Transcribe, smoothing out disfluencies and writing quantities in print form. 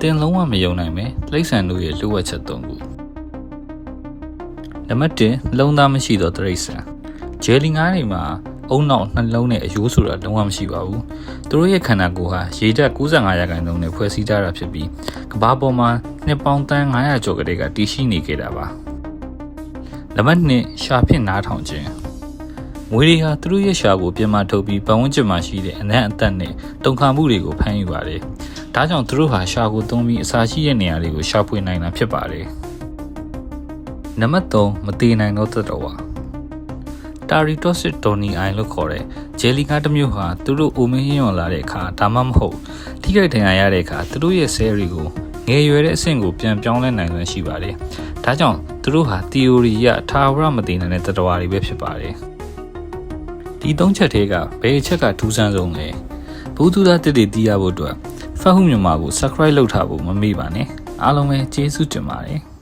တင်လုံးဝမယုံနိုင်ပဲတိရစ္ဆာန်တို့ရဲ့လှုပ်ဝက်ချက်3ခုနံပါတ်1လုံးသားမရှိသောတိရစ္ဆာန်ဂျယ်လီငါးတွေမှာအုံနောက်နှလုံးနဲ့အယိုးဆိုတာလုံးဝမရှိပါဘူးသူတို့ရဲ့ခန္ဓာကိုယ်ဟာရေဓာတ်95%နဲ့ဖွဲ့စည်းထားတာဖြစ်ပြီးကမ္ဘာပေါ်မှာနှစ်ပေါင်းတန်း900ကျော်ကလေးကတည်ရှိနေခဲ့တာပါနံပါတ်2ရှာဖြစ်နားထောင်ခြင်းမွေးတွေဟာသူတို့ရဲ့ရှာကိုပြင်မာထုတ်ပြီးပတ်ဝန်းကျင်မှာရှိတဲ့အနံ့အသက်နဲ့တုန်ခါမှုတွေကိုဖမ်းယူပါတယ်ဒါကြောင့်သူတို့ဟာရှာကိုသုံးပြီးအစာရှိတဲ့နေရာတွေကိုရှာဖွေနိုင်တာဖြစ်ပါတယ်နံပါတ်3မတည်နိုင်သောသတ္တဝါတာရီတိုစစ်တိုနီအိုင်လို့ခေါ်တဲ့ဂျယ်လီငါးတစ်မျိုးဟာသူတို့အိုမင်းညွန့်လာတဲ့အခါဒါမှမဟုတ်ထိခိုက်ဒဏ်ရာရတဲ့အခါသူတို့ရဲ့ဆဲတွေကိုငယ်ရွယ်တဲ့အဆင့်ကိုပြန်ပြောင်းလဲနိုင်စွမ်းရှိပါတယ်။ဒါကြောင့်သူတို့ဟာ theory ရထာဝရမတည်နိုင်တဲ့သတ္တဝါတွေပဲဖြစ်ပါတယ်။ဒီ3ချက်ထဲကဘယ်အချက်ကထူးဆန်းဆုံးလဲ။ဘူးသူသားတစ်တွေသိရဖို့အတွက်ဖတ်ဟုမြန်မာကို subscribe လုပ်ထားဖို့မမေ့ပါနဲ့။အားလုံးပဲကျေးဇူးတင်ပါတယ်။